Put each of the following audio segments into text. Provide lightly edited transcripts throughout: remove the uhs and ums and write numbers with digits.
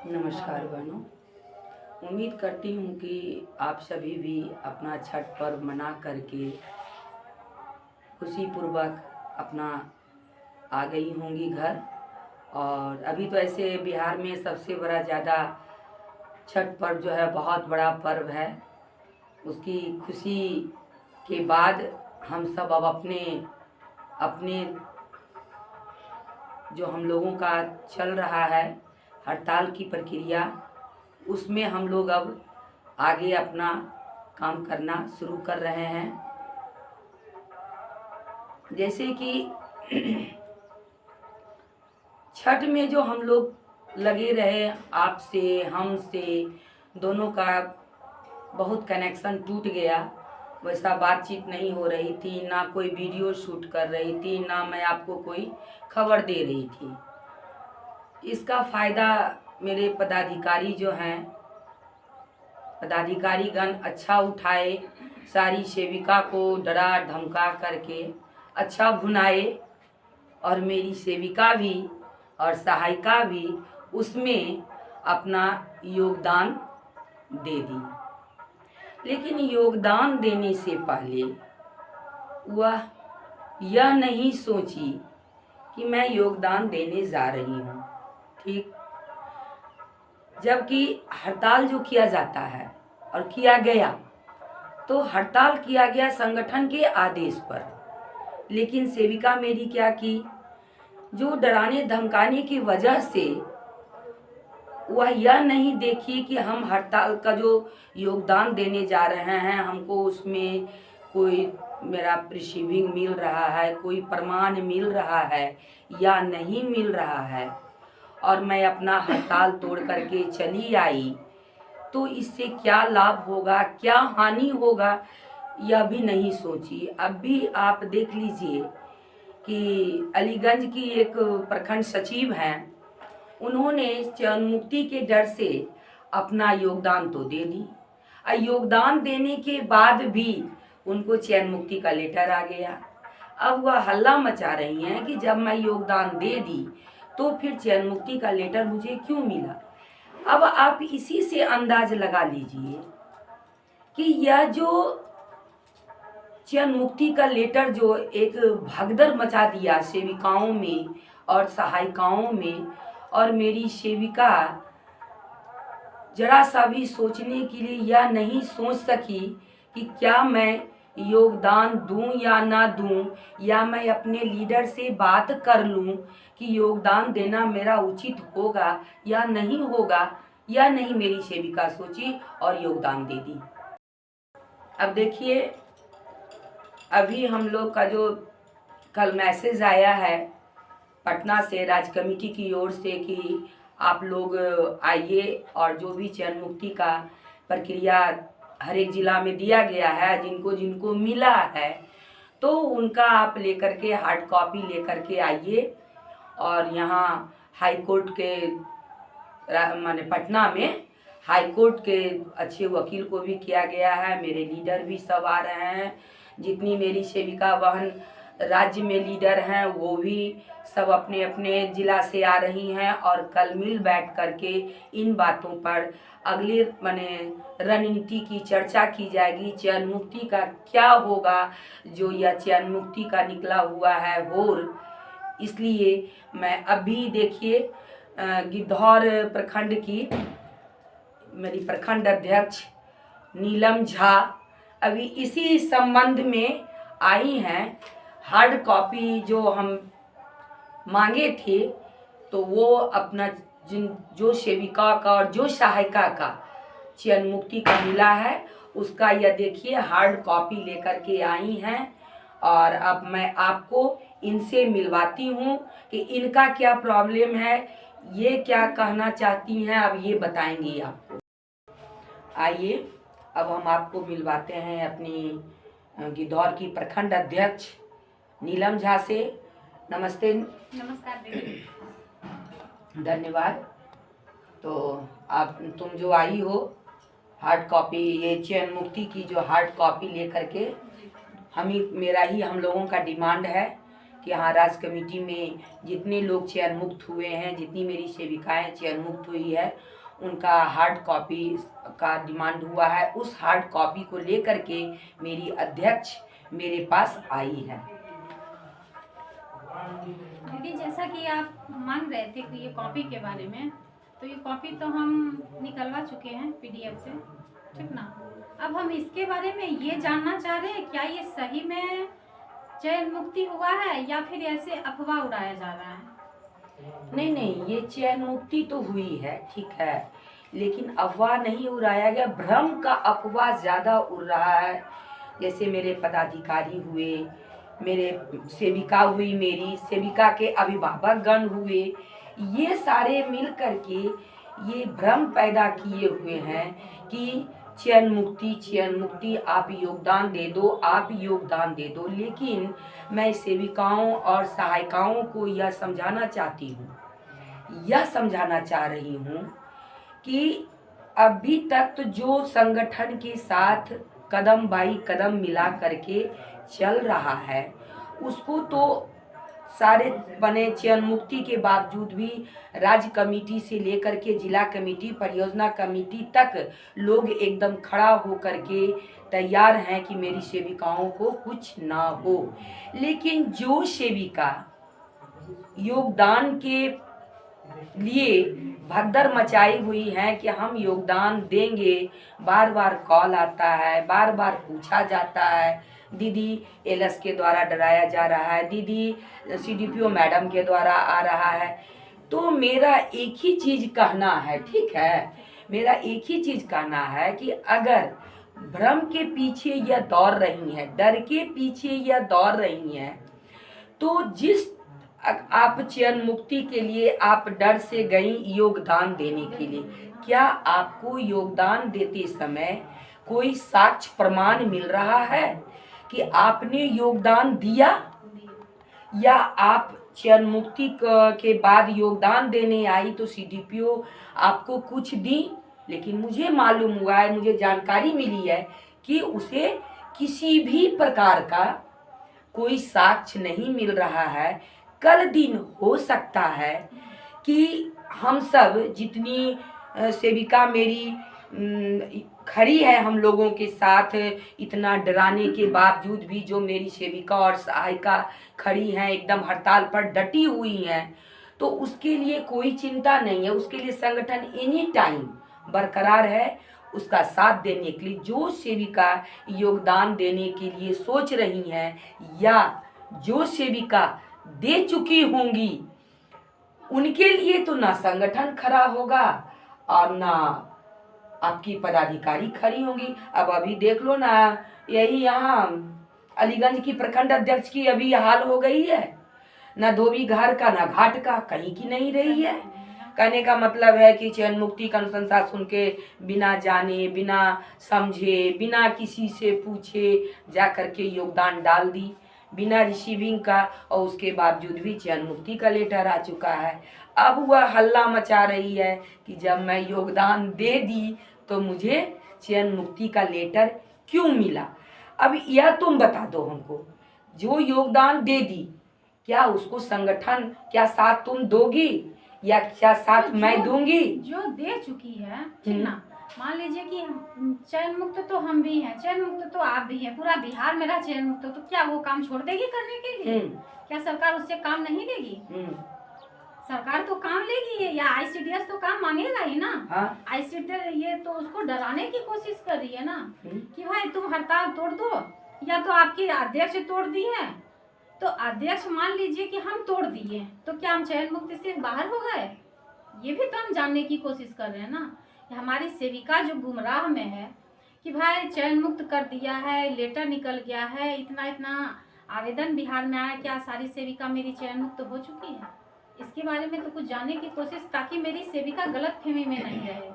नमस्कार बहनों। उम्मीद करती हूँ कि आप सभी भी अपना छठ पर्व मना करके खुशीपूर्वक अपना आ गई होंगी घर। और अभी तो ऐसे बिहार में सबसे बड़ा ज़्यादा छठ पर्व जो है बहुत बड़ा पर्व है। उसकी खुशी के बाद हम सब अब अपने अपने जो हम लोगों का चल रहा है हड़ताल की प्रक्रिया, उसमें हम लोग अब आगे अपना काम करना शुरू कर रहे हैं। जैसे कि छठ में जो हम लोग लगे रहे, आपसे हमसे दोनों का बहुत कनेक्शन टूट गया। वैसा बातचीत नहीं हो रही थी, ना कोई वीडियो शूट कर रही थी, ना मैं आपको कोई खबर दे रही थी। इसका फ़ायदा मेरे पदाधिकारी जो हैं, पदाधिकारीगण अच्छा उठाए, सारी सेविका को डरा धमका करके अच्छा भुनाए और मेरी सेविका भी और सहायिका भी उसमें अपना योगदान दे दी। लेकिन योगदान देने से पहले वह यह नहीं सोची कि मैं योगदान देने जा रही हूँ। ठीक, जबकि हड़ताल जो किया जाता है और किया गया, तो हड़ताल किया गया संगठन के आदेश पर, लेकिन सेविका मेरी क्या की, जो डराने धमकाने की वजह से वह यह नहीं देखी कि हम हड़ताल का जो योगदान देने जा रहे हैं, हमको उसमें कोई मेरा रिसीविंग मिल रहा है, कोई प्रमाण मिल रहा है या नहीं मिल रहा है, और मैं अपना हड़ताल तोड़ करके चली आई, तो इससे क्या लाभ होगा, क्या हानि होगा, यह भी नहीं सोची। अब भी आप देख लीजिए कि अलीगंज की एक प्रखंड सचिव हैं, उन्होंने चयन मुक्ति के डर से अपना योगदान तो दे दी, और योगदान देने के बाद भी उनको चयन मुक्ति का लेटर आ गया। अब वह हल्ला मचा रही हैं कि जब मैं योगदान दे दी तो फिर चयन मुक्ति का लेटर मुझे क्यों मिला। अब आप इसी से अंदाज लगा लीजिए कि यह जो चयन मुक्ति का लेटर जो एक भगदड़ मचा दिया सेविकाओं में और सहायिकाओं में, और मेरी सेविका जरा सा भी सोचने के लिए यह नहीं सोच सकी कि क्या मैं योगदान दूं या ना दूं, या मैं अपने लीडर से बात कर लूं कि योगदान देना मेरा उचित होगा या नहीं होगा, या नहीं मेरी सेविका सोची और योगदान दे दी। अब देखिए, अभी हम लोग का जो कल मैसेज आया है पटना से राज्य कमेटी की ओर से कि आप लोग आइए, और जो भी चयन मुक्ति का प्रक्रिया हर एक ज़िला में दिया गया है, जिनको जिनको मिला है, तो उनका आप लेकर के हार्ड कॉपी लेकर के आइए। और यहाँ हाई कोर्ट के माने पटना में हाई कोर्ट के अच्छे वकील को भी किया गया है, मेरे लीडर भी सब आ रहे हैं, जितनी मेरी सेविका बहन राज्य में लीडर हैं वो भी सब अपने अपने ज़िला से आ रही हैं, और कल मिल बैठ करके इन बातों पर अगले माने रणनीति की चर्चा की जाएगी। चयन मुक्ति का क्या होगा, जो यह चयन मुक्ति का निकला हुआ है होर। इसलिए मैं अभी देखिए गिद्धौर प्रखंड की मेरी प्रखंड अध्यक्ष नीलम झा अभी इसी संबंध में आई हैं। हार्ड कॉपी जो हम मांगे थे, तो वो अपना जो सेविका का और जो सहायिका का चयन मुक्ति का मिला है, उसका यह देखिए हार्ड कॉपी लेकर के आई हैं। और अब मैं आपको इनसे मिलवाती हूँ कि इनका क्या प्रॉब्लम है, ये क्या कहना चाहती हैं, अब ये बताएंगी आपको। आइए अब हम आपको मिलवाते हैं अपनी गिद्धौर की प्रखंड अध्यक्ष नीलम झा से। नमस्ते। नमस्कार दीदी। धन्यवाद। तो आप तुम जो आई हो हार्ड कॉपी, ये चयन मुक्ति की जो हार्ड कॉपी लेकर के, हम लोगों का डिमांड है कि हाँ, राज कमेटी में जितने लोग चयन मुक्त हुए हैं, जितनी मेरी सेविकाएं चयन मुक्त हुई है, उनका हार्ड कॉपी का डिमांड हुआ है। उस हार्ड कॉपी को लेकर के मेरी अध्यक्ष मेरे पास आई है। दीदी, जैसा कि आप मांग रहे थे कि ये कॉपी के बारे में, तो ये कॉपी तो हम निकलवा चुके हैं पीडीएफ से, ठीक ना। अब हम इसके बारे में ये जानना चाह रहे हैं, क्या ये सही में चयन मुक्ति हुआ है या फिर ऐसे अफवाह उड़ाया जा रहा है? नहीं नहीं, ये चयन मुक्ति तो हुई है, ठीक है, लेकिन अफवाह नहीं उड़ाया गया, भ्रम का अफवाह ज़्यादा उड़ रहा है। जैसे मेरे पदाधिकारी हुए, मेरे सेविका हुई, मेरी सेविका के अभिभावक गण हुए, ये सारे मिल करके ये भ्रम पैदा किए हुए हैं कि चयन मुक्ति, आप योगदान दे दो, आप योगदान दे दो। लेकिन मैं सेविकाओं और सहायिकाओं को यह समझाना चाहती हूँ, यह समझाना चाह रही हूँ कि अभी तक तो जो संगठन के साथ कदम बाई कदम मिला करके चल रहा है, उसको तो सारे बने चयन मुक्ति के बावजूद भी राज्य कमेटी से लेकर के जिला कमेटी, परियोजना कमेटी तक लोग एकदम खड़ा होकर के तैयार हैं कि मेरी सेविकाओं को कुछ ना हो। लेकिन जो सेविका योगदान के लिए भगदड़ मचाई हुई है कि हम योगदान देंगे, बार बार कॉल आता है, बार बार पूछा जाता है, दीदी एलएस के द्वारा डराया जा रहा है, दीदी सीडीपीओ मैडम के द्वारा आ रहा है। तो मेरा एक ही चीज कहना है, ठीक है, मेरा एक ही चीज कहना है कि अगर भ्रम के पीछे यह दौड़ रही है, डर के पीछे यह दौड़ रही है, तो जिस आप चयन मुक्ति के लिए आप डर से गई योगदान देने के लिए, क्या आपको योगदान देते समय कोई साक्ष्य प्रमाण मिल रहा है कि आपने योगदान दिया, या आप चयन मुक्ति के बाद योगदान देने आई तो सीडीपीओ आपको कुछ दी, लेकिन मुझे मालूम हुआ है, मुझे जानकारी मिली है कि उसे किसी भी प्रकार का कोई साक्ष्य नहीं मिल रहा है। कल दिन हो सकता है कि हम सब जितनी सेविका मेरी खड़ी है हम लोगों के साथ, इतना डराने के बावजूद भी जो मेरी सेविका और सहायिका खड़ी हैं, एकदम हड़ताल पर डटी हुई हैं, तो उसके लिए कोई चिंता नहीं है। उसके लिए संगठन एनी टाइम बरकरार है उसका साथ देने के लिए। जो सेविका योगदान देने के लिए सोच रही हैं या जो सेविका दे चुकी होंगी, उनके लिए तो ना संगठन खड़ा होगा और ना आपकी पदाधिकारी खड़ी होंगी। अब अभी देख लो ना, यही यहाँ अलीगंज की प्रखंड अध्यक्ष की अभी हाल हो गई है, ना धोबी घर का ना घाट का, कहीं की नहीं रही है। कहने का मतलब है कि चयन मुक्ति का अनुशंसा सुन के बिना जाने, बिना समझे, बिना किसी से पूछे जा करके योगदान डाल दी, बिना रिसीविंग का, और उसके बावजूद भी चयन मुक्ति का लेटर आ चुका है। अब वह हल्ला मचा रही है कि जब मैं योगदान दे दी तो मुझे चयन मुक्ति का लेटर क्यों मिला। अब यह तुम बता दो हमको, जो योगदान दे दी, क्या उसको संगठन, क्या साथ तुम दोगी या क्या साथ मैं दूंगी? जो दे चुकी है, ठीक ना, मान लीजिए कि चयन मुक्त तो हम भी हैं, चयन मुक्त तो आप भी हैं, पूरा बिहार मेरा चयन मुक्त, तो क्या वो काम छोड़ देगी करने के लिए? क्या सरकार उससे काम नहीं लेगी? सरकार तो काम लेगी, या आईसीडीएस तो काम मांगेगा ही ना। आईसीडीएस ये तो उसको डराने की कोशिश कर रही है ना कि भाई तुम हड़ताल तोड़ दो, या तो आपकी अध्यक्ष तोड़ दी है, तो अध्यक्ष मान लीजिए कि हम तोड़ दिए, तो क्या हम चयन मुक्ति से बाहर हो गए? ये भी तो हम जानने की कोशिश कर रहे हैं ना। हमारी सेविका जो गुमराह में है कि भाई चयन मुक्त कर दिया है, लेटर निकल गया है, इतना इतना आवेदन बिहार में आया, क्या सारी सेविका मेरी चयन मुक्त हो चुकी है? इसके बारे में तो कुछ जानने की कोशिश, ताकि मेरी सेविका गलत फहमी में नहीं रहे।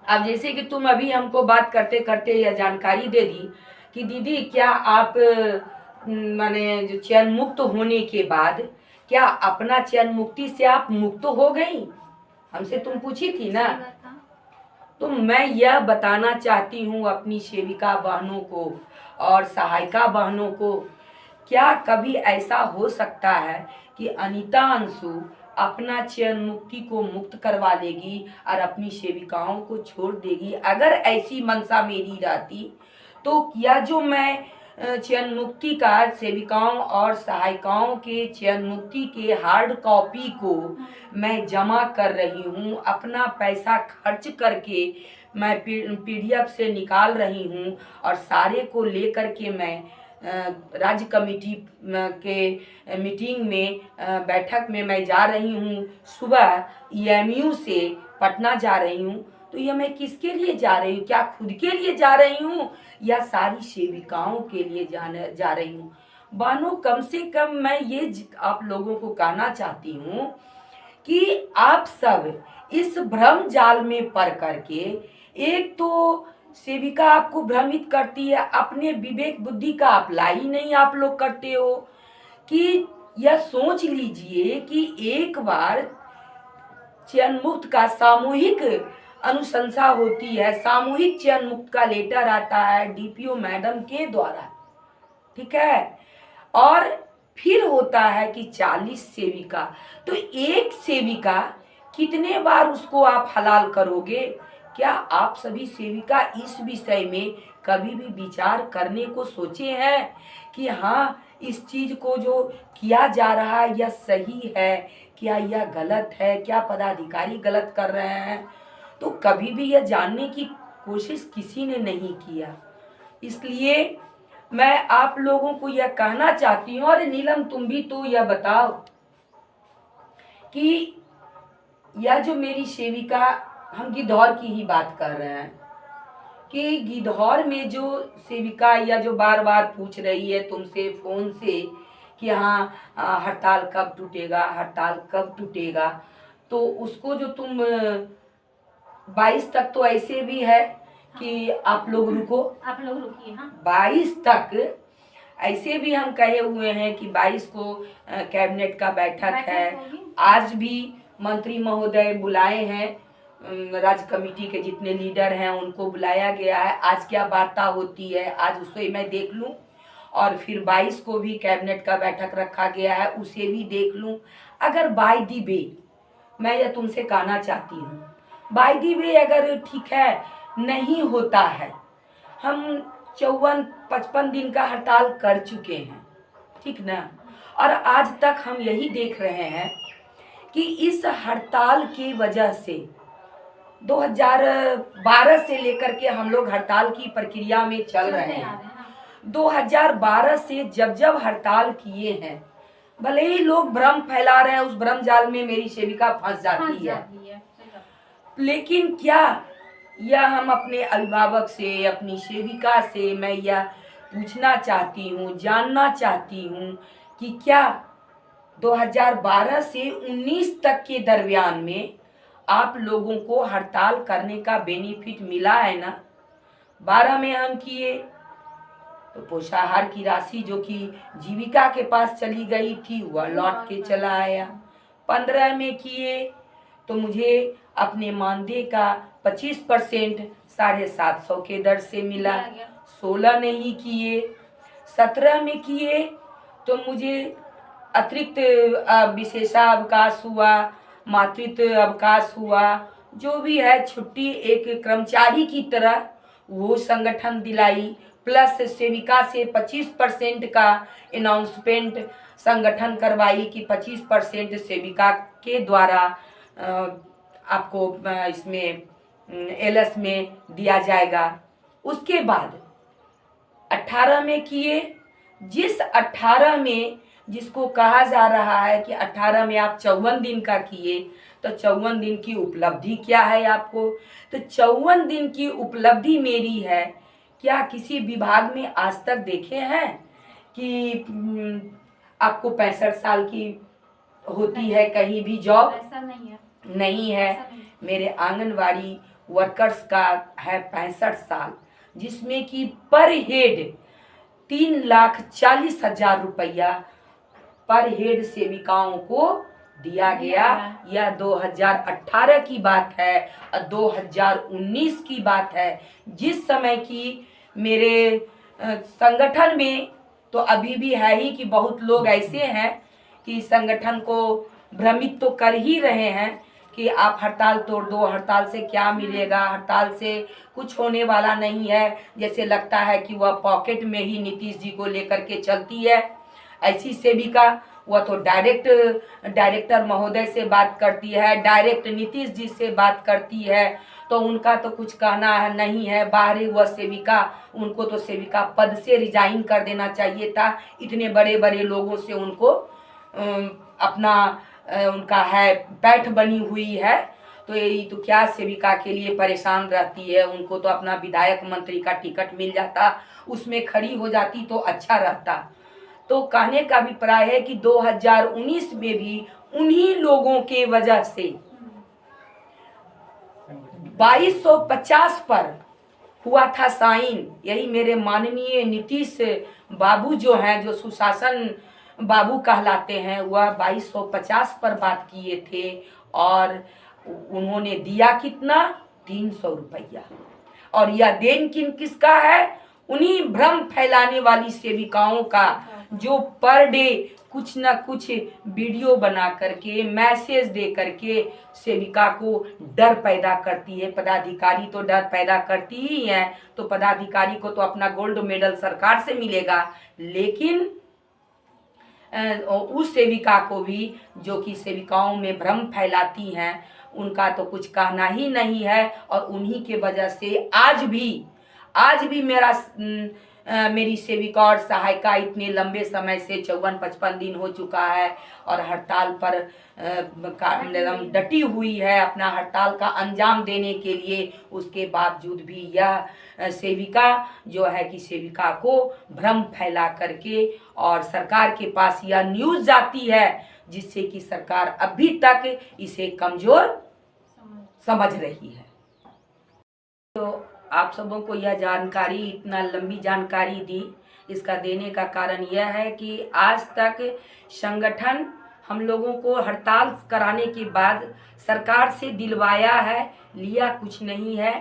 अब जैसे कि तुम अभी हमको बात करते करते यह जानकारी दे दी कि दीदी क्या आप माने जो चयन मुक्त होने के बाद क्या अपना चयन मुक्ति से आप मुक्त हो गई, हमसे तुम पूछी थी ना। तो मैं यह बताना चाहती हूँ अपनी सेविका बहनों को और सहायिका बहनों को क्या कभी ऐसा हो सकता है कि अनीता अंशु अपना चयन मुक्ति को मुक्त करवा लेगी और अपनी सेविकाओं को छोड़ देगी? अगर ऐसी मंशा मेरी रहती तो यह जो मैं चयन मुक्ति का सेविकाओं और सहायिकाओं के चयन मुक्ति के हार्ड कॉपी को मैं जमा कर रही हूँ, अपना पैसा खर्च करके मैं पीडीएफ से निकाल रही हूँ और सारे को लेकर के मैं राज्य कमेटी के मीटिंग में बैठक में मैं जा रही हूँ, सुबह ईएमयू से पटना जा रही हूँ, तो यह मैं किसके लिए जा रही हूँ? क्या खुद के लिए जा रही हूँ या सारी सेविकाओं के लिए जा रही हूँ? बहनों, कम से कम मैं ये आप लोगों को कहना चाहती हूँ कि आप सब इस भ्रम जाल में पड़ करके, एक तो सेविका आपको भ्रमित करती है, अपने विवेक बुद्धि का अप्लाई नहीं आप लोग करते हो कि यह सोच लीजिए कि एक बार चयन मुक्त का सामूहिक अनुशंसा होती है, सामूहिक चयन मुक्त का लेटर आता है डीपीओ मैडम के द्वारा, ठीक है, और फिर होता है कि 40 सेविका, तो एक सेविका कितने बार उसको आप हलाल करोगे? क्या आप सभी सेविका इस विषय में कभी भी विचार करने को सोचे हैं कि हाँ, इस चीज को जो किया जा रहा है यह सही है, क्या यह गलत है, क्या पदाधिकारी गलत कर रहे हैं? तो कभी भी यह जानने की कोशिश किसी ने नहीं किया। इसलिए मैं आप लोगों को यह कहना चाहती हूँ, और नीलम तुम भी तो यह बताओ कि यह जो मेरी सेविका, हम गिद्धौर की ही बात कर रहे हैं कि गिद्धौर में जो सेविका या जो बार बार पूछ रही है तुमसे फोन से कि हाँ हड़ताल कब टूटेगा, हड़ताल कब टूटेगा, तो उसको जो तुम 22 तक तो ऐसे भी है कि आप लोग रुको, आप लोग रुकिए। हाँ, 22 तक ऐसे भी हम कहे हुए हैं कि 22 को कैबिनेट का बैठक है। आज भी मंत्री महोदय बुलाए हैं, राज्य कमेटी के जितने लीडर हैं उनको बुलाया गया है। आज क्या वार्ता होती है आज उसे मैं देख लूं, और फिर 22 को भी कैबिनेट का बैठक रखा गया है, उसे भी देख लूं। अगर बाय दी वे मैं यह तुमसे कहना चाहती हूँ, बाय दी वे अगर ठीक है नहीं होता है, हम 54-55 दिन का हड़ताल कर चुके हैं, ठीक ना, और आज तक हम यही देख रहे हैं कि इस हड़ताल की वजह से 2012 से लेकर के हम लोग हड़ताल की प्रक्रिया में चल रहे हैं। 2012 से जब हड़ताल किए हैं, भले ही लोग भ्रम फैला रहे हैं, उस भ्रम जाल में मेरी सेविका फंस जाती है, लेकिन क्या यह हम अपने अभिभावक से, अपनी सेविका से मैं यह पूछना चाहती हूँ, जानना चाहती हूँ कि क्या 2012 से 19 तक के दरमियान में आप लोगों को हड़ताल करने का बेनिफिट मिला है ना? 12 में हम किए तो पोषाहार की राशि जो कि जीविका के पास चली गई थी वह लौट के चला आया। 15 में किए तो मुझे अपने मानदेय का 25% 750 के दर से मिला। 16 नहीं किए। 17 में किए तो मुझे अतिरिक्त विशेषावकाश हुआ, मातृत्व अवकाश हुआ, जो भी है छुट्टी एक कर्मचारी की तरह वो संगठन दिलाई, प्लस सेविका से 25% का अनाउंसमेंट संगठन करवाई कि 25% सेविका के द्वारा आपको इसमें एलएस में दिया जाएगा। उसके बाद 18 में किए, जिस 18 में जिसको कहा जा रहा है कि 18 में आप 54 दिन का किए, तो 54 दिन की उपलब्धि क्या है आपको? तो 54 दिन की उपलब्धि मेरी है, क्या किसी विभाग में आज तक देखे हैं कि आपको 65 साल की होती है कहीं भी जॉब? ऐसा नहीं है, नहीं है। मेरे आंगनवाड़ी वर्कर्स का है 65 साल, जिसमें कि पर हेड 3,40,000 रुपया पर हेड सेविकाओं को दिया गया। यह 2018 की बात है और 2019 की बात है, जिस समय की मेरे संगठन में तो अभी भी है ही कि बहुत लोग ऐसे हैं कि संगठन को भ्रमित तो कर ही रहे हैं कि आप हड़ताल तोड़ दो, हड़ताल से क्या मिलेगा, हड़ताल से कुछ होने वाला नहीं है। जैसे लगता है कि वह पॉकेट में ही नीतीश जी को लेकर के चलती है। ऐसी सेविका वह तो डायरेक्टर महोदय से बात करती है, डायरेक्ट नीतीश जी से बात करती है, तो उनका तो कुछ कहना नहीं है। बाहरी वह सेविका, उनको तो सेविका पद से रिजाइन कर देना चाहिए था। इतने बड़े बड़े लोगों से उनको अपना उनका है पैठ बनी हुई है, तो ये तो क्या सेविका के लिए परेशान रहती है। उनको तो अपना विधायक मंत्री का टिकट मिल जाता, उसमें खड़ी हो जाती तो अच्छा रहता। तो कहने का अभिप्राय है कि 2019 में भी उन्हीं लोगों के वजह से 2250 पर हुआ था साइन। यही मेरे माननीय नीतीश बाबू जो हैं, जो सुशासन बाबू कहलाते हैं, वह 2250 पर बात किए थे और उन्होंने दिया कितना, 300 रुपया। और यह देन किसका है, उन्हीं भ्रम फैलाने वाली सेविकाओं का, जो पर डे कुछ ना कुछ वीडियो बना करके मैसेज दे करके सेविका को डर पैदा करती है। पदाधिकारी तो डर पैदा करती ही है, तो पदाधिकारी को तो अपना गोल्ड मेडल सरकार से मिलेगा, लेकिन उस सेविका को भी जो कि सेविकाओं में भ्रम फैलाती हैं, उनका तो कुछ कहना ही नहीं है। और उन्हीं के वजह से आज भी मेरी सेविका और सहायिका इतने लंबे समय से 54-55 दिन हो चुका है और हड़ताल पर डटी हुई है अपना हड़ताल का अंजाम देने के लिए। उसके बावजूद भी यह सेविका जो है कि सेविका को भ्रम फैला करके और सरकार के पास यह न्यूज़ जाती है, जिससे कि सरकार अभी तक इसे कमज़ोर समझ रही है। तो आप सबों को यह जानकारी, इतना लंबी जानकारी दी, इसका देने का कारण यह है कि आज तक संगठन हम लोगों को हड़ताल कराने के बाद सरकार से दिलवाया है, लिया कुछ नहीं है।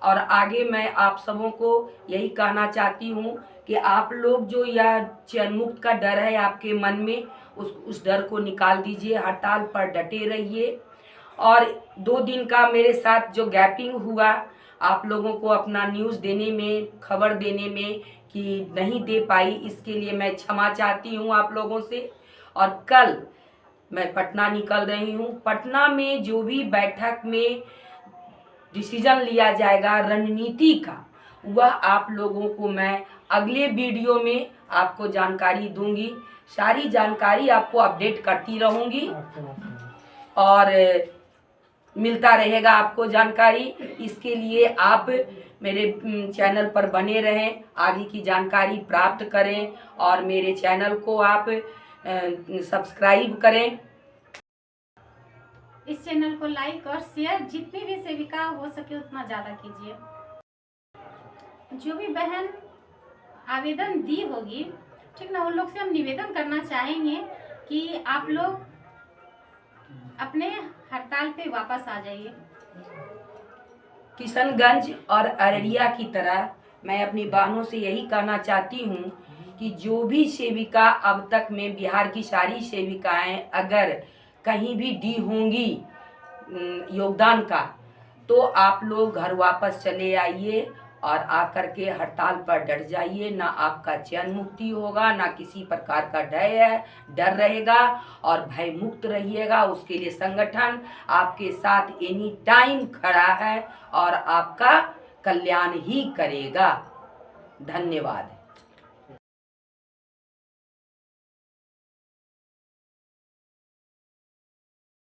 और आगे मैं आप सबों को यही कहना चाहती हूँ कि आप लोग जो यह चयन मुक्त का डर है आपके मन में, उस डर को निकाल दीजिए, हड़ताल पर डटे रहिए। और 2 दिन का मेरे साथ जो गैपिंग हुआ, आप लोगों को अपना न्यूज़ देने में, खबर देने में कि नहीं दे पाई, इसके लिए मैं क्षमा चाहती हूँ आप लोगों से। और कल मैं पटना निकल रही हूँ। पटना में जो भी बैठक में डिसीजन लिया जाएगा रणनीति का, वह आप लोगों को मैं अगले वीडियो में आपको जानकारी दूंगी। सारी जानकारी आपको अपडेट करती रहूँगी और मिलता रहेगा आपको जानकारी। इसके लिए आप मेरे चैनल पर बने रहें, आगे की जानकारी प्राप्त करें और मेरे चैनल को आप सब्सक्राइब करें। इस चैनल को लाइक और शेयर जितनी भी सेविका हो सके उतना ज़्यादा कीजिए। जो भी बहन आवेदन दी होगी, ठीक ना, उन लोग से हम निवेदन करना चाहेंगे कि आप लोग अपने हड़ताल पे वापस आ जाइए। किशनगंज और अररिया की तरह मैं अपनी बहनों से यही कहना चाहती हूँ कि जो भी सेविका अब तक में, बिहार की सारी सेविकाएं अगर कहीं भी दी होंगी योगदान का, तो आप लोग घर वापस चले आइए और आकर के हड़ताल पर डट जाइए। ना आपका चयन मुक्ति होगा, ना किसी प्रकार का डर रहेगा और भय मुक्त रहिएगा। उसके लिए संगठन आपके साथ एनी टाइम खड़ा है और आपका कल्याण ही करेगा। धन्यवाद।